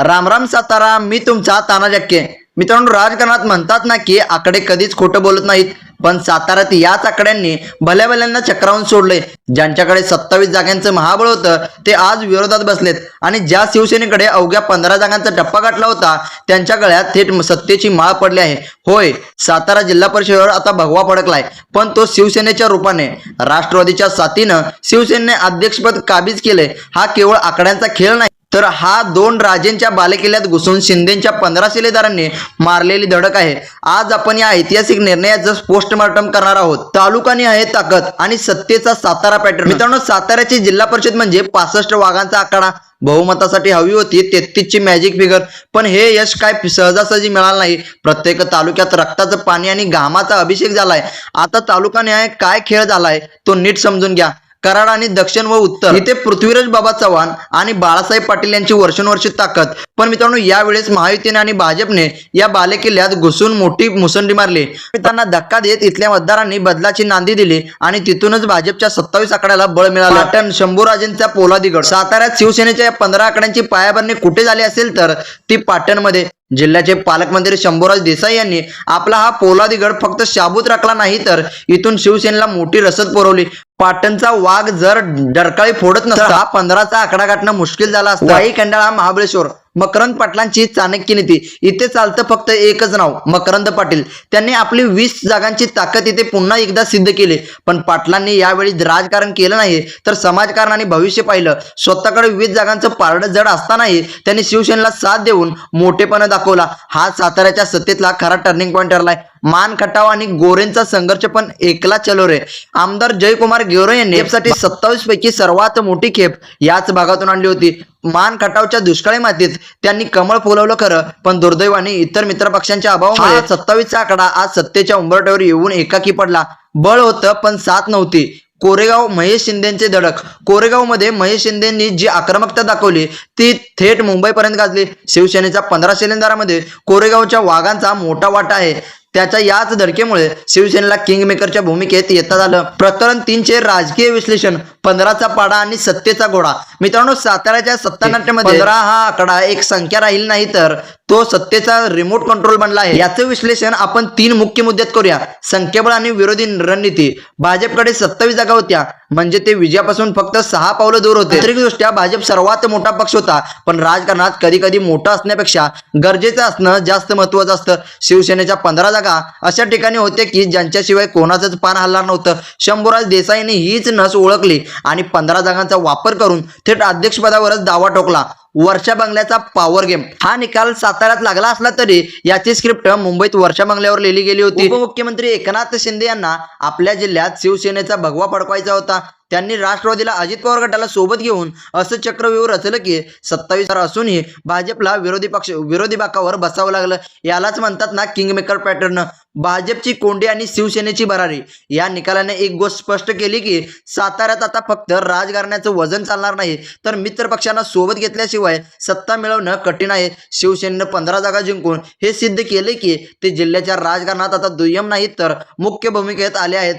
राम राम सातारा, मी तुमचा ताना जक्के. मित्रांनो, राजकारणात म्हणतात ना की आकडे कधीच खोटं बोलत नाहीत, पण साताऱ्यात याच आकड्यांनी भल्या भल्यांना चक्रावून सोडले. ज्यांच्याकडे 27 जागांचं महाबळ होतं ते आज विरोधात बसलेत आणि ज्या शिवसेनेकडे अवघ्या 15 जागांचा टप्पा गाठला होता त्यांच्या गळ्यात थेट सत्तेची माळ पडली आहे. होय, सातारा जिल्हा परिषदेवर आता भगवा फडकलाय, पण तो शिवसेनेच्या रूपाने. राष्ट्रवादीच्या साथीनं शिवसेनेने अध्यक्षपद काबीज केले. हा केवळ आकड्यांचा खेळ नाही, तर हा दोन राजेंच्या बालेकिल्ल्यात घुसून शिंदेच्या 15 शिलेदारांनी मारलेली धडक आहे. आज आपण या ऐतिहासिक निर्णयाचं पोस्टमॉर्टम करणार आहोत. तालुकानी आहे ताकद आणि सत्तेचा सातारा पॅटर्न. मित्रांनो, साताऱ्याची जिल्हा परिषद म्हणजे 65 वाघांचा आकडा. बहुमतासाठी हवी होती 33ची मॅजिक फिगर, पण हे यश काय सहजासहजी मिळालं नाही. प्रत्येक तालुक्यात रक्ताचं पाणी आणि घामाचा अभिषेक झालाय. आता तालुकाने काय खेळ झालाय तो नीट समजून घ्या. कराड आणि दक्षिण व उत्तर इथे पृथ्वीराज बाबा चव्हाण आणि बाळासाहेब पाटील यांची वर्षानुवर्षे ताकद. पण मित्रांनो, यावेळेस महायुतीने आणि भाजपने या बालेकिल्ल्यात घुसून मोठी मुसंडी मारली. त्यांना धक्का देत इथल्या मतदारांनी बदलाची नांदी दिली आणि तिथूनच भाजपच्या 27 आकड्याला बळ मिळालं. पाटण शंभूराजेंचा पोलादीगड. साताऱ्यात शिवसेनेच्या या 15 आकड्यांची पायाभरणी कुठे झाली असेल तर ती पाटणमध्ये. जिल्ह्याचे पालकमंत्री शंभूराज देसाई यांनी आपला हा पोलादीगड फक्त शाबूत राखला नाही, तर इथून शिवसेनेला मोठी रसद पुरवली. पाटणचा वाघ जर डरकाळी फोडत नसता हा 15चा आकडा गाठणं मुश्किल झाला असता. वाई, खंडाळा, महाबळेश्वर. मकरंद पाटलांची चाणक्य नीती. इथे चालतं फक्त एकच नाव, मकरंद पाटील. त्यांनी आपली 20 जागांची ताकद इथे पुन्हा एकदा सिद्ध केली. पण पाटलांनी यावेळी राजकारण केलं नाही, तर समाजकारण आणि भविष्य पाहिलं. स्वतःकडे 20 जागांचं पारडं जड असतानाही त्यांनी शिवसेनेला साथ देऊन मोठेपणा दाखवला. हा साताऱ्याच्या सत्तेतला खरा टर्निंग पॉईंट ठरलाय. मान खटाव आणि गोरेंचा संघर्ष पण एकला चलो रे. आमदार जयकुमार गेवरे यांनी खेपसाठी 27 पैकी सर्वात मोठी खेप याच भागातून आणली होती. मान खटावच्या दुष्काळी मातीत त्यांनी कमळ फुलवलं खरं, पण दुर्दैवाने इतर मित्रपक्षांच्या अभावामुळे 27चा आकडा आज सत्तेच्या उंबरठ्यावर येऊन एकाकी पडला. बळ होतं पण साथ नव्हती. कोरेगाव, महेश शिंदेचे धडक. कोरेगावमध्ये महेश शिंदेंनी जी आक्रमकता दाखवली ती थेट मुंबईपर्यंत गाजली. शिवसेनेच्या 15 शिलेदारांमध्ये कोरेगावच्या वाघांचा मोठा वाटा आहे. त्याच्या याच धडकेमुळे शिवसेनेला किंगमेकरच्या भूमिकेत येतात आलं. प्रकरण 3चे राजकीय विश्लेषण. 15चा पाडा आणि सत्तेचा घोडा. मित्रांनो, साताऱ्याच्या सत्तानाट्यामध्ये 15 हा आकडा एक संख्या राहील नाही, तर तो सत्तेचा रिमोट कंट्रोल बनला आहे. याचं विश्लेषण आपण 3 मुख्य मुद्द्यात करूया. संख्याबळ आणि विरोधी रणनीती. भाजपकडे 27 जागा होत्या, म्हणजे ते विजयापासून फक्त 6 पावलं दूर होते. तांत्रिकदृष्ट्या भाजप सर्वात मोठा पक्ष होता, पण राजकारणात कधी कधी मोठं असण्यापेक्षा गरजेचं असणं जास्त महत्वाचं असतं. शिवसेनेच्या 15 जागा अशा ठिकाणी होते की ज्यांच्याशिवाय कोणाचंच पान हलणार नव्हतं. शंभूराज देसाईंनी हीच नस ओळखली आणि 15 जागांचा वापर करून थेट अध्यक्षपदावरच दावा ठोकला. वर्षा बंगल्याचा पॉवर गेम. हा निकाल साताऱ्यात लागला असला तरी याची स्क्रिप्ट मुंबईत वर्षा बंगल्यावर लिहिली गेली होती. उपमुख्यमंत्री एकनाथ शिंदे यांना आपल्या जिल्ह्यात शिवसेनेचा भगवा फडकवायचा होता. त्यांनी राष्ट्रवादीला, अजित पवार गटाला सोबत घेऊन असं चक्रव्यूह रचलं की 27 असूनही भाजपला विरोधी बाकावर बसावं लागलं. यालाच म्हणतात ना किंगमेकर पॅटर्न. भाजपची कोंडी आणि शिवसेनेची भरारी. या निकालाने एक गोष्ट स्पष्ट केली की साताऱ्यात आता फक्त राजकारणाचं वजन चालणार नाही, तर मित्रपक्षांना सोबत घेतल्याशिवाय सत्ता मिळवणं कठीण आहे. शिवसेनेनं 15 जागा जिंकून हे सिद्ध केले की ते जिल्ह्याच्या राजकारणात आता दुय्यम नाहीत, तर मुख्य भूमिकेत आले आहेत.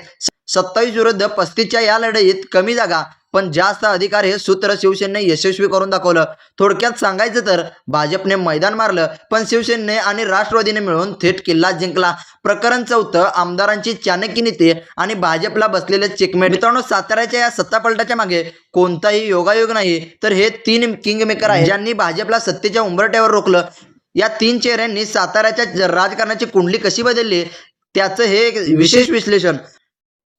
27 विरुद्ध 35च्या या लढाईत कमी जागा पण जास्त अधिकार हे सूत्र शिवसेनेने यशस्वी करून दाखवलं. थोडक्यात सांगायचं तर भाजपने मैदान मारलं, पण शिवसेनेने आणि राष्ट्रवादीने मिळून थेट किल्ला जिंकला. प्रकरण 4, आमदारांची चाणक्य नीती आणि भाजपला बसलेले चेकमेट. मित्रांनो, साताऱ्याच्या या सत्तापलटाच्या मागे कोणताही योगायोग नाही, तर हे 3 किंगमेकर आहेत ज्यांनी भाजपला सत्तेच्या उंबरठ्यावर रोखलं. या 3 चेहऱ्यांनी साताऱ्याच्या राजकारणाची कुंडली कशी बदलली त्याचं हे विशेष विश्लेषण.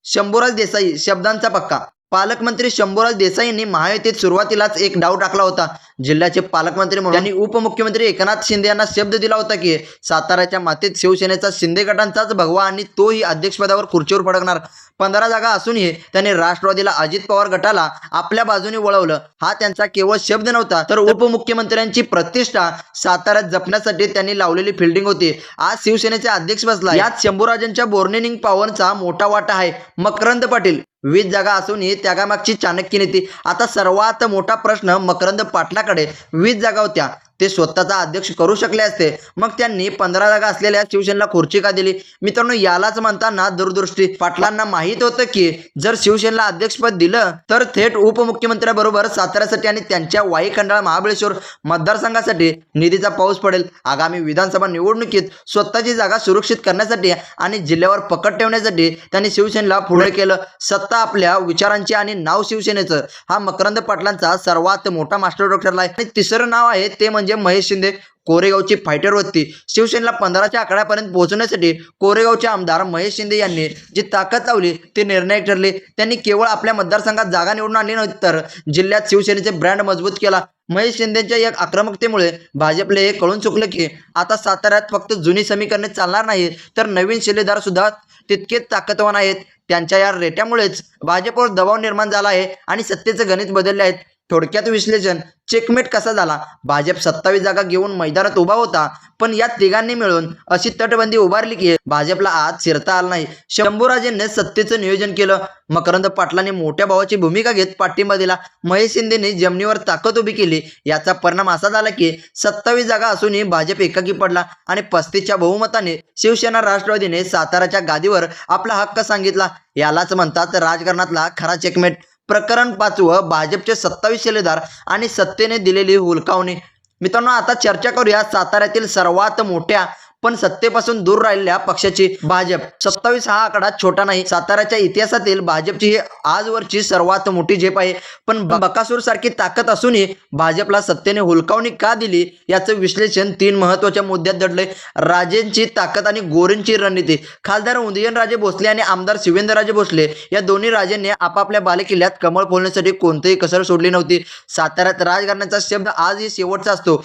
शंभूराज देसाई शब्दांचा पक्का. पालकमंत्री शंभूराज देसाई यांनी महायुतीत सुरुवातीलाच एक डाव टाकला होता. जिल्ह्याचे पालकमंत्री म्हणून त्यांनी उपमुख्यमंत्री एकनाथ शिंदे यांना शब्द दिला होता की साताऱ्याच्या मातीत शिवसेनेचा शिंदे गटांचाच भगवा आणि तोही अध्यक्षपदावर खुर्चीवर फडकणार. 15 जागा असूनही त्यांनी राष्ट्रवादीला, अजित पवार गटाला आपल्या बाजूने वळवलं. हा त्यांचा केवळ शब्द नव्हता, तर उपमुख्यमंत्र्यांची प्रतिष्ठा साताऱ्यात जपण्यासाठी त्यांनी लावलेली फिल्डिंग होती. आज शिवसेनेचे अध्यक्ष बसला, यात शंभूराजांच्या बोर्निंग पॉवरचा मोठा वाटा आहे. मकरंद पाटील. 20 जागा असूनही त्यागामागची चाणक्य नीती. आता सर्वात मोठा प्रश्न, मकरंद पाटलाकडे 20 जागा होत्या, ते स्वतःचा अध्यक्ष करू शकले असते, मग त्यांनी 15 जागा असलेल्या शिवसेनेला खुर्ची का दिली? मित्रांनो, यालाच म्हणताना दूरदृष्टी. पाटलांना माहित होतं की जर शिवसेनेला अध्यक्षपद दिलं तर थेट उपमुख्यमंत्र्याबरोबर साताऱ्यासाठी आणि त्यांच्या वाई खंडाळा महाबळेश्वर मतदारसंघासाठी निधीचा पाऊस पडेल. आगामी विधानसभा निवडणुकीत स्वतःची जागा सुरक्षित करण्यासाठी आणि जिल्ह्यावर पकड ठेवण्यासाठी त्यांनी शिवसेनेला पुढे केलं. सत्ता आपल्या विचारांची आणि नाव शिवसेनेचं, हा मकरंद पाटलांचा सर्वात मोठा मास्टर ठरला आहे. आणि तिसरं नाव आहे ते म्हणजे महेश शिंदे. कोरेगावची फायटर होती. शिवसेनेला 15च्या आकड्यापर्यंत पोहोचण्यासाठी कोरेगावचे आमदार महेश शिंदे यांनी जी ताकद लावली ते निर्णायक ठरले. त्यांनी केवळ आपल्या मतदारसंघात जागा निवडून आणली नव्हती, तर जिल्ह्यात शिवसेनेचे ब्रँड मजबूत केला. महेश शिंदेच्या या आक्रमकतेमुळे भाजपला हे कळून चुकलं की आता साताऱ्यात फक्त जुनी समीकरणे चालणार नाहीत, तर नवीन शिलेदार सुद्धा तितकेच ताकदवान आहेत. त्यांच्या या रेट्यामुळेच भाजपवर दबाव निर्माण झाला आहे आणि सत्तेचे गणित बदलले आहेत. थोडक्यात विश्लेषण, चेकमेट कसा झाला? भाजप 27 जागा घेऊन मैदानात उभा होता, पण या तिघांनी मिळून अशी तटबंदी उभारली की भाजपला आज शिरता आला नाही. शंभूराजेंनी सत्तेचं नियोजन केलं, मकरंद पाटलांनी मोठ्या भावाची भूमिका घेत पाठिंबा दिला, महेश शिंदेने जमिनीवर ताकद उभी केली. याचा परिणाम असा झाला की 27 जागा असूनही भाजप एकाकी पडला आणि 35च्या बहुमताने शिवसेना राष्ट्रवादीने साताराच्या गादीवर आपला हक्क सांगितला. यालाच म्हणतात राजकारणातला खरा चेकमेट. प्रकरण 5, भाजपचे 27 शिलेदार आणि सत्तेने दिलेली हुलकावणी. मित्रांनो, आता चर्चा करूया साताऱ्यातील सर्वात मोठ्या पण सत्तेपासून दूर राहिलेल्या पक्षाची, भाजप. 27 हा आकडा छोटा नाही. साताऱ्याच्या इतिहासातील भाजपची ही आजवरची सर्वात मोठी झेप आहे. पण बकासूर सारखी ताकद असूनही भाजपला सत्तेने हुलकावणी का दिली याचं विश्लेषण 3 महत्वाच्या मुद्द्यात दडले. राजेंची ताकद आणि गोरेंची रणनीती. खासदार उदयनराजे भोसले आणि आमदार शिवेंद्रराजे भोसले या दोन्ही राजेंनी आपापल्या बालेकिल्ल्यात कमळ फुलण्यासाठी कोणतीही कसर सोडली नव्हती. साताऱ्यात राजकारणाचा शब्द आजही शेवटचा असतो,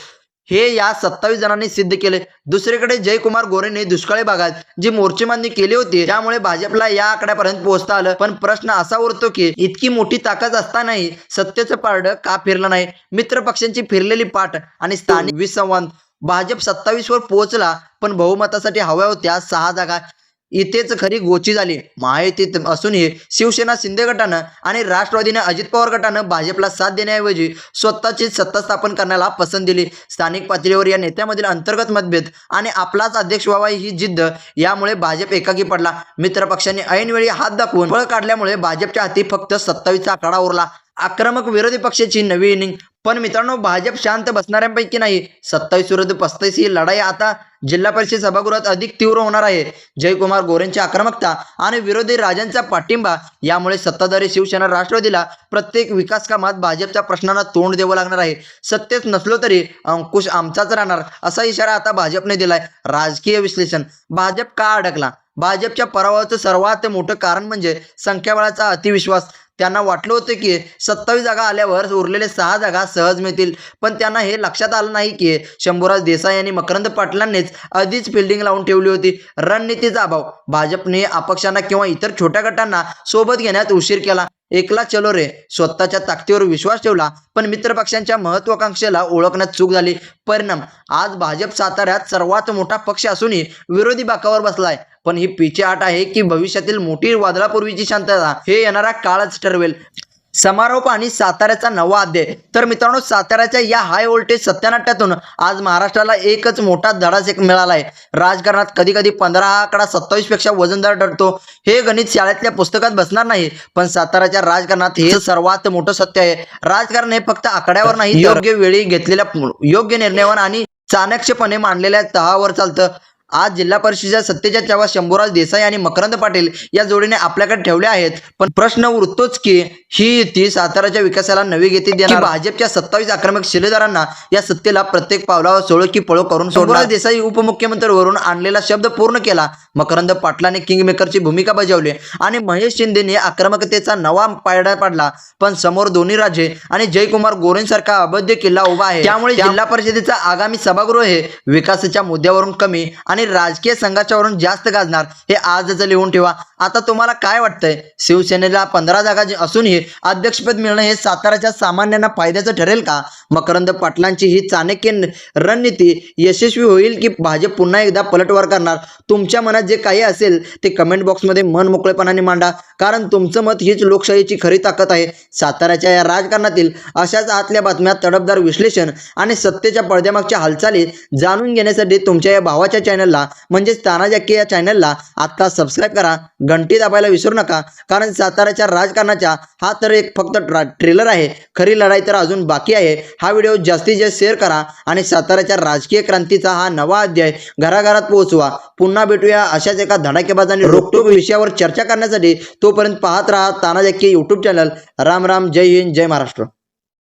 हे या 27 जणांनी सिद्ध केले. दुसरीकडे जयकुमार गोरेंनी दुष्काळी भागात जी मोर्चेबांधणी केली होती त्यामुळे भाजपला या आकड्यापर्यंत पोहोचता आलं. पण प्रश्न असा उरतो की इतकी मोठी ताकद असतानाही सत्तेचं पारडं का फिरलं नाही? मित्र पक्षांची फिरलेली पाठ आणि स्थानिक विसंवाद. भाजप 27 वर पोहोचला, पण बहुमतासाठी हव्या होत्या 6 जागा. इथेच खरी गोची झाली. महायुतीत असूनही शिवसेना शिंदे गटानं आणि राष्ट्रवादीने अजित पवार गटानं भाजपला साथ देण्याऐवजी स्वतःची सत्ता स्थापन करण्याला पसंत दिली. स्थानिक पातळीवर या नेत्यामधील अंतर्गत मतभेद आणि आपलाच अध्यक्ष व्हावा ही जिद्द यामुळे भाजप एकाकी पडला. मित्रपक्षांनी ऐनवेळी हात दाखवून पळ काढल्यामुळे भाजपच्या हाती फक्त 27चा आकडा उरला. आक्रमक विरोधी पक्षाची नवी इनिंग. पण मित्रांनो, भाजप शांत बसणाऱ्यांपैकी नाही. 27 विरुद्ध 35 ही लढाई आता जिल्हा परिषद सभागृहात अधिक तीव्र होणार आहे. जयकुमार गोरेंची आक्रमकता आणि विरोधी राजांचा पाठिंबा यामुळे सत्ताधारी शिवसेना राष्ट्रवादीला प्रत्येक विकास कामात भाजपच्या प्रश्नांना तोंड द्यावं लागणार आहे. सत्तेत नसलो तरी अंकुश आमचाच राहणार असा इशारा आता भाजपने दिलाय. राजकीय विश्लेषण. भाजप का अडकला? भाजपच्या पराभवाचं सर्वात मोठं कारण म्हणजे संख्याबळाचा अतिविश्वास. त्यांना वाटलं होतं की 27 जागा आल्यावर उरलेले 6 जागा सहज मिळतील, पण त्यांना हे लक्षात आलं नाही की शंभूराज देसाई आणि मकरंद पाटलांनीच आधीच फिल्डिंग लावून ठेवली होती. रणनीतीचा अभाव. भाजपने अपक्षांना किंवा इतर छोट्या गटांना सोबत घेण्यात उशीर केला. एकला चलो रे, स्वतःच्या ताकदीवर विश्वास ठेवला, पण मित्रपक्षांच्या महत्वाकांक्षेला ओळखण्यात चूक झाली. परिणाम, आज भाजप साताऱ्यात सर्वात मोठा पक्ष असूनही विरोधी बाकावर बसलाय. पण ही पिछेहाट आहे की भविष्यातील मोठी वादळापूर्वीची शांतता हे येणारा काळच ठरवेल. समारोप आणि साताऱ्याचा नवा अध्याय. तर मित्रांनो, साताऱ्याच्या या हाय व्होल्टेज सत्यानाट्यातून आज महाराष्ट्राला एकच मोठा धडाच मिळालाय. राजकारणात कधी कधी 15 हा आकडा 27 पेक्षा वजनदार ठरतो. हे गणित शाळेतल्या पुस्तकात बसणार नाही, पण साताऱ्याच्या राजकारणात हे सर्वात मोठं सत्य आहे. राजकारण हे फक्त आकड्यावर नाही, योग्य वेळी घेतलेल्या योग्य निर्णयावर आणि चाणक्यपणे मांडलेल्या तहावर चालतं. आज जिल्हा परिषदेच्या सत्तेच्या तेव्हा शंभूराज देसाई आणि मकरंद पाटील या जोडीने आपल्याकडे ठेवले आहेत. पण प्रश्न उरतोच की ही युती साताऱ्याच्या विकासाला नवी गती देणार, भाजपच्या 27 आक्रमक शिलेदारांना या सत्तेला प्रत्येक पावलावर सोळो की पळो करून शंभूराज देसाई उपमुख्यमंत्रीवरून आणलेला शब्द पूर्ण केला. मकरंद पाटलाने किंगमेकरची भूमिका बजावली आणि महेश शिंदेने आक्रमकतेचा नवा पायडा पाडला. पण समोर दोन्ही राजे आणि जयकुमार गोरेंसारखा अभेद्य किल्ला उभा आहे. त्यामुळे जिल्हा परिषदेचा आगामी सभागृह हे विकासाच्या मुद्द्यावरून कमी आणि आणि राजकीय संघर्षावरून जास्त गाजणार हे आजच लिहून ठेवा. आता तुम्हाला काय वाटतंय, शिवसेनेला 15 जागा असूनही अध्यक्षपद मिळणं हे साताऱ्याच्या सामान्यांना फायद्याचं ठरेल का? मकरंद पाटलांची ही चाणक्य रणनीती यशस्वी होईल की भाजप पुन्हा एकदा पलटवार करणार? तुमच्या मनात जे काही असेल ते कमेंट बॉक्समध्ये मन मोकळेपणाने मांडा, कारण तुमचं मत हीच लोकशाहीची खरी ताकद आहे. साताऱ्याच्या या राजकारणातील अशाच आतल्या बातम्या, तडफदार विश्लेषण आणि सत्तेच्या पडद्यामागच्या हालचाली जाणून घेण्यासाठी तुमच्या या भावाच्या चॅनलला म्हणजेच तानाजी अक्के या चॅनलला आता सबस्क्राईब करा, घंटी दाबायला विसरू नका. कारण साताऱ्याच्या राजकारणाचा हा तर एक फक्त ट्रेलर आहे, खरी लढाई तर अजून बाकी आहे. हा व्हिडिओ जास्तीत जास्त शेअर करा आणि साताऱ्याच्या राजकीय क्रांतीचा हा नवा अध्याय घराघरात पोहोचवा. पुन्हा भेटूया अशाच एका धडाकेबाज आणि रोखठोक विषयावर चर्चा करण्यासाठी. तोपर्यंत पाहत राहा तानाजी अक्के यूट्यूब चॅनल. राम राम, जय हिंद, जय महाराष्ट्र.